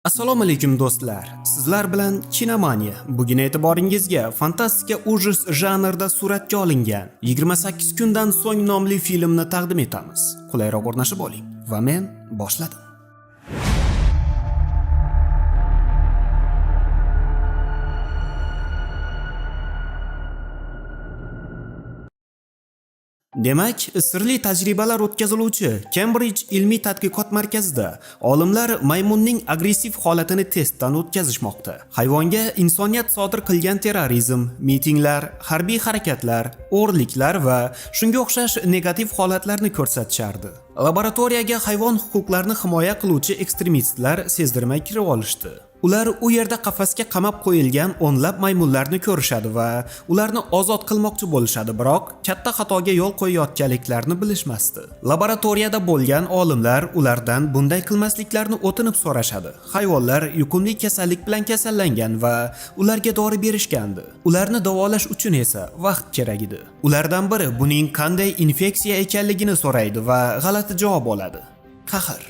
Assalomu alaykum do'stlar. Sizlar bilan Kinomania. Bugun e'tiboringizga fantastika ujus janrida suratga olingan 28 kundan so'ng nomli filmni taqdim etamiz. Qulayroq o'rnashib oling va men boshladim. Demak, sirli tajribalar o'tkaziluvchi Cambridge ilmiy tadqiqot markazida olimlar maymunning agressiv holatini testdan o'tkazishmoqda. Hayvonga insoniyat sodir qilgan terrorizm, mitinglar, harbiy harakatlar, o'g'irliklar va shunga o'xshash negativ holatlarni ko'rsatishardi. Laboratoriyaga hayvon huquqlarini himoya qiluvchi ekstremistlar sezdirmay kirib olishdi. Ular u yerda qafasga qamab qo'yilgan o'nlab maymunlarni ko'rishadi va ularni ozod qilmoqchi bo'lishadi, biroq katta xatoga yo'l qo'yayotganliklarini bilishmasdi. Laboratoriyada bo'lgan olimlar ulardan bunday qilmasliklarini o'tinib so'rashadi. Hayvonlar yuqumli kasallik bilan kasallangan va ularga dori berishgandi. Ularni davolash uchun esa vaqt kerak edi. Ulardan biri buning qanday infeksiya ekanligini so'raydi va g'alati javob oladi. Qahr.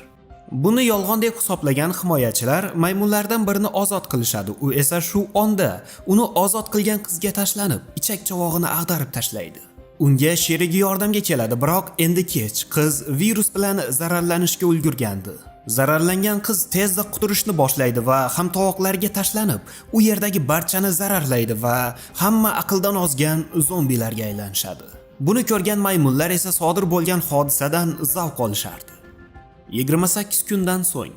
Buni yolg'on deb hisoblagan himoyachilar maymunlardan birini ozod qilishadi. U esa shu onda uni ozod qilgan qizga tashlanib, ichak chavog'ini ag'darib tashlaydi. Unga sherigi yordamga keladi, biroq endi kech. Qiz virus bilan zararlanishga ulgurgandi. Zararlangan qiz tezda quturishni boshlaydi va hamtovoqlarga tashlanib, u yerdagi barchani zararlaydi va hamma aqldan ozgan zombilarga aylanishadi. Buni ko'rgan maymunlar esa sodir bo'lgan hodisadan zavq olishardi. 28 kundan so'ng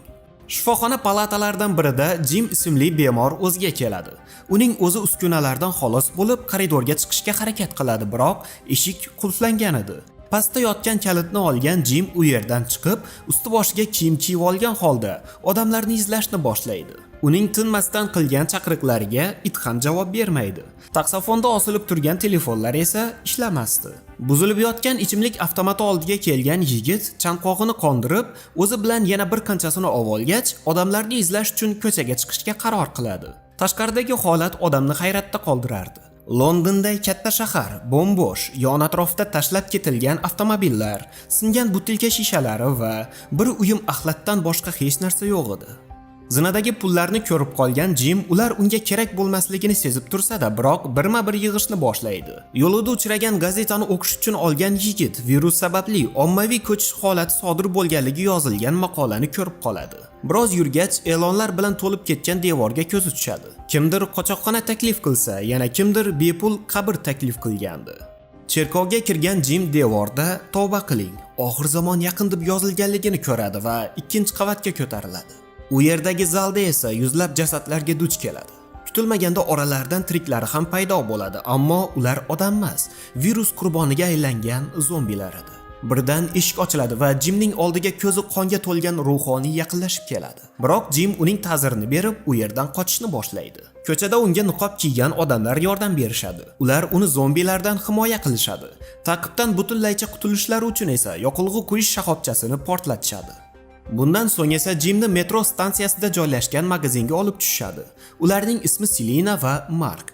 shifoxona palatalaridan birida Jim ismli bemor o'ziga keladi. Uning o'zi uskunalardan xalos bo'lib koridorga chiqishga harakat qiladi, biroq eshik qulflangan edi. Pastda yotgan kalitni olgan Jim u yerdan chiqib, usti-boshiga kiyim kiyib olgan holda odamlarni izlashni boshlaydi. Uning tinmasdan qilgan chaqiriqlariga it ham javob bermaydi. Taksofonda osilib turgan telefonlar esa ishlamasdi. Buzilib yotgan ichimlik avtomati oldiga kelgan yigit chanqog'ini qondirib, o'zi bilan yana bir qanchasini olgach, odamlarni izlash uchun ko'chaga chiqishga qaror qiladi. Tashqaridagi holat odamni hayratda qoldirardi. Londonday katta shahar, bo'm-bo'sh, yon atrofda tashlab ketilgan avtomobillar, singan butilka shishalari va bir uyum axlatdan boshqa hech narsa yo'q edi. Zinadagi pullarni ko'rib qolgan Jim ular unga kerak bo'lmasligini sezib tursa-da, biroq birma-bir yig'ishni boshlaydi. Yo'lida uchragan gazetani o'qish uchun olgan yigit virus sababli ommaviy ko'chish holati sodir bo'lganligi yozilgan maqolani ko'rib qoladi. Biroz yurgach, e'lonlar bilan to'lib ketgan devorga ko'zi tushadi. Kimdir qochoqxona taklif qilsa, yana kimdir bepul qabr taklif qilgandi. Cherkovga kirgan Jim devorda "Tavba qiling, oxir zamon yaqin" deb yozilganligini ko'radi va ikkinchi qavatga ko'tariladi. U yerdagi zalda esa yuzlab jasadlarga duch keladi. Kutilmaganda oralaridan tiriklari ham paydo bo'ladi, ammo ular odam emas, virus qurboniga aylangan zombilar edi. Birdan eshik ochiladi va Jimning oldiga ko'zi qonga to'lgan ruhoniy yaqinlashib keladi. Biroq Jim uning ta'zirini berib, u yerdan qochishni boshlaydi. Ko'chada unga niqob kiygan odamlar yordam berishadi. Ular uni zombilardan himoya qilishadi. Ta'qibdan butunlaycha qutulishlari uchun esa yoqilg'i quyish shoxobchasini portlatishadi. Bundan so'ng esa Jimni metro stansiyasida joylashgan magazinga olib tushishadi. Ularning ismi Selina va Mark.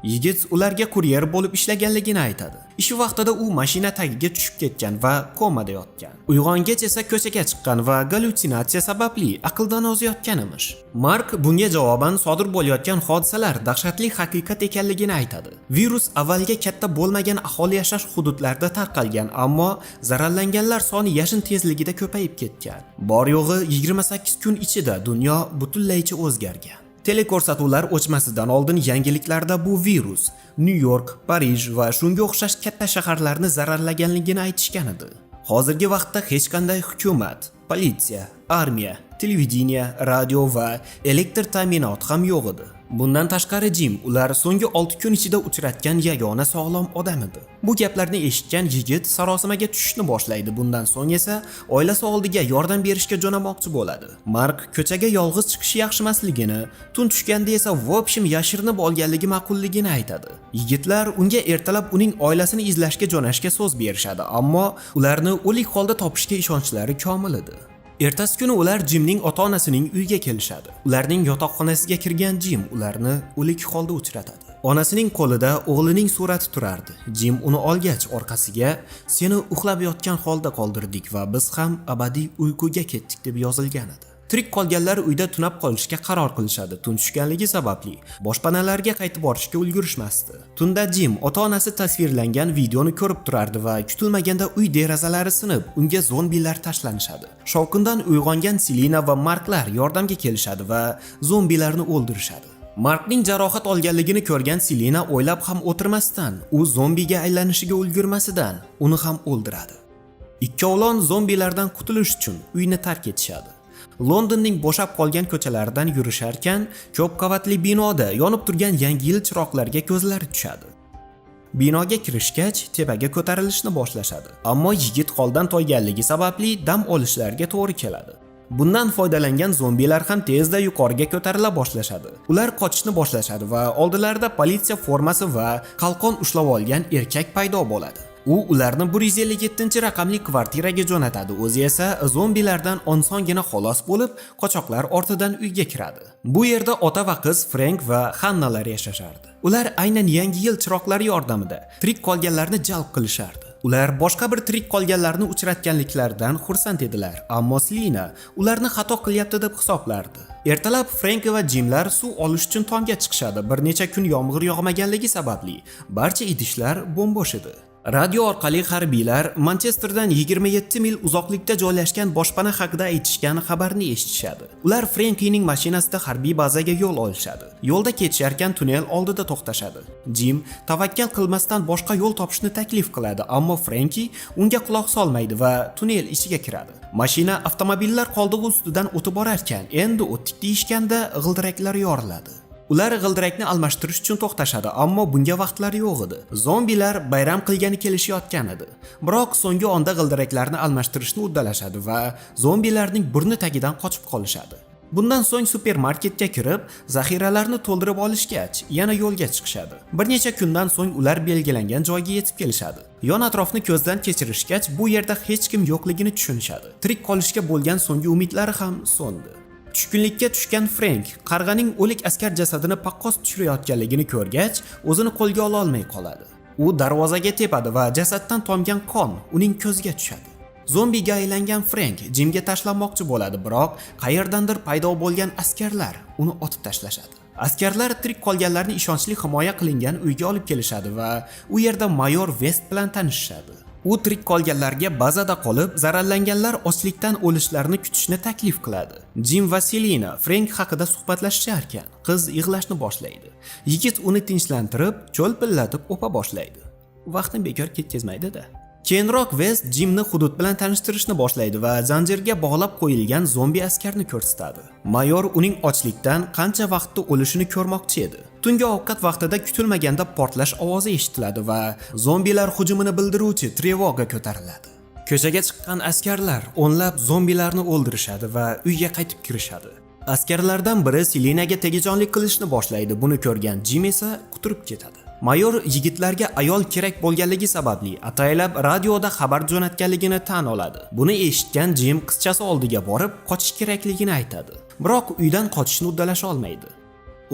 Yigit ularga kuryer bo'lib ishlaganligini aytadi. Ish vaqtida u mashina tagiga tushib ketgan va komada yotgan. Uyg'ongach esa ko'chaga chiqqan va gallyutsinatsiya sababli aqldan ozayotgan emish. Mark bunga javoban sodir bo'layotgan hodisalar dahshatli haqiqat ekanligini aytadi. Virus avvalga katta bo'lmagan aholi yashash hududlarda tarqalgan, ammo zararlanganlar soni yashin tezligida ko'payib ketgan. Bor yo'g'i 28 kun ichida dunyo butunlaycha o'zgargan. Teleko'rsatuvlar o'chmasidan oldin yangiliklarda bu virus New York, Parij va shunga o'xshash katta shaharlarni zararlaganligini aytishgan edi. Hozirgi vaqtda hech qanday hukumat, politsiya, armiya, televideniya, radio va elektr ta'minoti ham yo'q edi. Bundan tashqari Jim ular so'nggi 6 kun ichida uchratgan yagona sog'lom odam edi. Bu gaplarni eshitgan yigit sarosimaga tushishni boshlaydi. Bundan so'ng esa oilasi oldiga yordam berishga jo'namoqchi bo'ladi. Mark ko'chaga yolg'iz chiqishi yaxshi emasligini, tun tushganda esa vobshim yashirinib olganligi ma'qulligini aytadi. Yigitlar unga ertalab uning oilasini izlashga jo'nashga so'z berishadi, ammo ularni o'lik holda topishga ishonchlari komil edi. Ertasi kuni ular Jimning ota-onasining uyiga kelishadi. Ularning yotoqxonasiga kirgan Jim ularni o'lik holda uchratadi. Onasining qo'lida o'g'lining surati turardi. Jim uni olgach orqasiga "Seni uxlab yotgan holda qoldirdik va biz ham abadiy uyquga ketdik" deb yozilgan edi. Tirik qolganlar uyda tunab qolishga qaror qilishadi. Tun tushganligi sababli boshpanalarga qaytib borishga ulgurishmasdi. Tunda Jim ota-onasi tasvirlangan videoni ko'rib turardi va kutilmaganda uy derazalari sinib, unga zombilar tashlanishadi. Shovqindan uyg'ongan Selina va Marklar yordamga kelishadi va zombilarni o'ldirishadi. Markning jarohat olganligini ko'rgan Selina o'ylab ham o'tirmasdan, u zombiga aylanishiga ulgurmasidan uni ham o'ldiradi. Ikkovlon zombilardan qutulish uchun uyni tark etishadi. Londonning bo'shab qolgan ko'chalaridan yurisharkan, ko'p qavatli binoda yonib turgan Yangi yil chiroqlariga ko'zlari tushadi. Binoga kirishgach, tepaga ko'tarilishni boshlashadi. Ammo yigit holdan toyganligi sababli dam olishlariga to'g'ri keladi. Bundan foydalangan zombilar ham tezda yuqoriga ko'tarila boshlashadi. Ular qochishni boshlashadi va oldilarida politsiya formasi va qalqon ushlab olgan erkak paydo bo'ladi. U ularni 157-raqamli kvartiraga jo'natadi. O'zi esa zombilardan osongina xalos bo'lib, qochoqlar ortidan uyga kiradi. Bu yerda ota va qiz Frank va Hannalar yashashardi. Ular aynan Yangi yil chiroqlari yordamida tirik qolganlarni jalb qilishardi. Ular boshqa bir tirik qolganlarni uchratganliklaridan xursand edilar, ammo Selina ularni xato qilyapti deb hisoblardi. Ertalab Frank va Jimlar suv olish uchun tomga chiqishadi. Bir necha kun yomg'ir yog'maganligi sababli barcha idishlar bo'm-bo'sh edi. Radio orqali harbiylar Manchesterdan 27 mil uzoqlikda joylashgan boshpana haqida aytishgan xabarni eshitishadi. Ular Frankining mashinasida harbiy bazaga yo'l olishadi. Yo'lda ketisharkan tunnel oldida to'xtashadi. Jim tavakkal qilmasdan boshqa yo'l topishni taklif qiladi, ammo Franki unga quloq solmaydi va tunnel ichiga kiradi. Mashina avtomobillar qoldig'i ustidan o'tib borarkan, endi o'tdik deyishganda g'ildiraklar yoriladi. Ular g'ildirakni almashtirish uchun to'xtashadi, ammo bunga vaqtlari yo'q edi. Zombilar bayram qilgani kelishayotgan edi. Biroq so'nggi onda g'ildiraklarni almashtirishni uddalashadi va zombilarning burni tagidan qochib qolishadi. Bundan so'ng supermarketga kirib, zaxiralarni to'ldirib olishgach, yana yo'lga chiqishadi. Bir necha kundan so'ng ular belgilangan joyga yetib kelishadi. Yon atrofni ko'zdan kechirishgach, bu yerda hech kim yo'qligini tushunishadi. Tirik qolishga bo'lgan so'nggi umidlari ham so'ndi. Tushkunlikka tushgan Frank qarg'aning o'lik askar jasadini paqqos tushirayotganligini ko'rgach, o'zini qo'lga ola olmay qoladi. U darvozaga tepadi va jasaddan tomgan qon uning ko'ziga tushadi. Zombiga aylangan Frank Jimga tashlanmoqchi bo'ladi, biroq qayerdandir paydo bo'lgan askarlar uni otib tashlashadi. Askarlar tirik qolganlarni ishonchli himoya qilingan uyga olib kelishadi va u yerda mayor West bilan tanishishadi. U tirik qolganlarga bazada qolib, zararlanganlar ochlikdan o'lishlarini kutishni taklif qiladi. Jim va Selina Frank haqida suhbatlashisharkan, qiz yig'lashni boshlaydi. Yigit uni tinchlantirib, cho'lpillatib o'pa boshlaydi. Vaqtni bekor ketkazmaydi-da. Keyinroq West Jimni hudud bilan tanishtirishni boshlaydi va zanjirga bog'lab qo'yilgan zombi askarni ko'rsatadi. Mayor uning ochlikdan qancha vaqtda o'lishini ko'rmoqchi edi. Tungi ovqat vaqtida kutilmaganda portlash ovozi eshitiladi va zombilar hujumini bildiruvchi trevoga ko'tariladi. Ko'chaga chiqqan askarlar o'nlab zombilarni o'ldirishadi va uyga qaytib kirishadi. Askarlardan biri Selinaga tegajonlik qilishni boshlaydi. Buni ko'rgan Jim esa quturib ketadi. Mayor yigitlarga ayol kerak bo'lganligi sababli ataylab radioda xabar jo'natganligini tan oladi. Buni eshitgan Jim qizchasi oldiga borib, qochish kerakligini aytadi. Biroq uydan qochishni uddalasha olmaydi.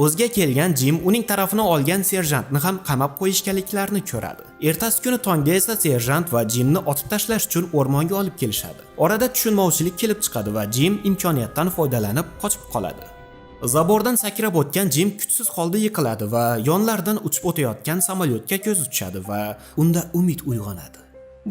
O'zga kelgan Jim uning tarafini olgan serjantni ham qamab qo'yishganliklarini ko'radi. Ertasi kuni tongda esa serjant va Jimni otib tashlash uchun o'rmonga olib kelishadi. Orada tushunmovchilik kelib chiqadi va Jim imkoniyatdan foydalanib qochib qoladi. Zabordan sakrab o'tgan Jim kuchsiz holda yiqiladi va yonlaridan uchib o'tayotgan samolyotga ko'zi tushadi va unda umid uyg'onadi.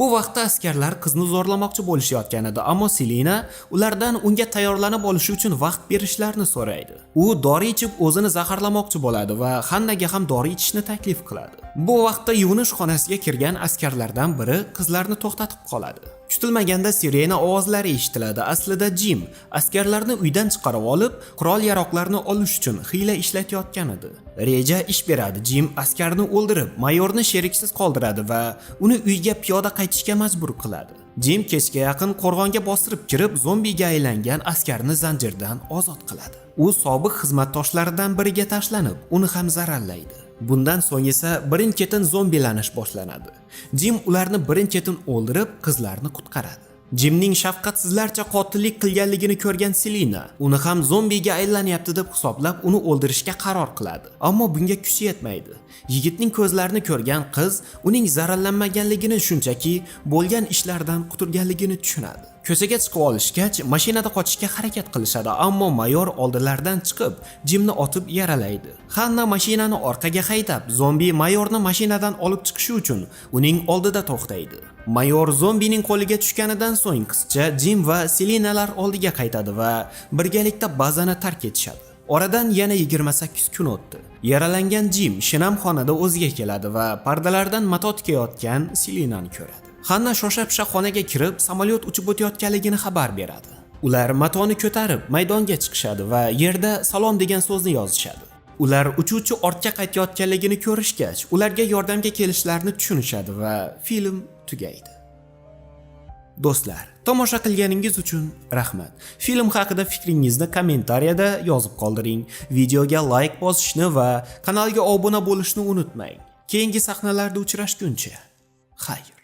Bu vaqtda askarlar qizni zo'rlamoqchi bo'lishayotgan edi, ammo Selina ulardan unga tayyorlanib olishi uchun vaqt berishlarini so'raydi. U dori ichib o'zini zaharlamoqchi bo'ladi va Hannaga ham dori ichishni taklif qiladi. Bu vaqtda yuvinish xonasiga kirgan askarlardan biri qizlarni to'xtatib qoladi. Kutilmaganda sirena ovozlari eshitiladi. Aslida Jim askarlarni uydan chiqarib olib, qurol-yaroqlarni olish uchun hiyla ishlatayotgan edi. Reja ish beradi. Jim askarni o'ldirib, mayorni sheriksiz qoldiradi va uni uyga piyoda qaytishga majbur qiladi. Jim kechga yaqin qo'rg'onga bostirib kirib, zombiga aylangan askarni zanjirdan ozod qiladi. U sobiq xizmatdoshlaridan biriga tashlanib, uni ham zararlaydi. Bundan so'ng esa birin-ketin zombilanish boshlanadi. Jim ularni birin-ketin o'ldirib, qizlarni qutqaradi. Jimning shafqatsizlarcha qotillik qilganligini ko'rgan Selina uni ham zombiga aylanyapti deb hisoblab uni o'ldirishga qaror qiladi. Ammo bunga kuchi yetmaydi. Yigitning ko'zlarini ko'rgan qiz uning zararlanmaganligini, shunchaki bo'lgan ishlardan qutulganligini tushunadi. Ko'chaga chiqib olishgach, mashinada qochishga harakat qilishadi, ammo mayor oldilaridan chiqib, Jimni otib yaralaydi. Hanna mashinani orqaga haydab, zombi mayorni mashinadan olib chiqishi uchun uning oldida to'xtaydi. Mayor zombining qo'liga tushganidan so'ng qizcha Jim va Selinalar oldiga qaytadi va birgalikda bazani tark etishadi. Oradan yana 28 kun o'tdi. Yaralangan Jim shinamxonada o'ziga keladi va pardalardan mato tikayotgan Selinani ko'radi. Hanna shosha-pisha xonaga kirib, samolyot uchib o'tayotganligini xabar beradi. Ular matoni ko'tarib maydonga chiqishadi va yerda salom degan so'zni yozishadi. Ular uchuvchi ortga qaytayotganligini ko'rishgach, ularga yordamga kelishlarini tushunishadi va film tugaydi. Do'stlar, tomosha qilganingiz uchun rahmat. Film haqida fikringizni kommentariyada yozib qoldiring. Videoga like bosishni va kanalga obuna bo'lishni unutmang. Keyingi sahnalarda uchrashguncha, xayr.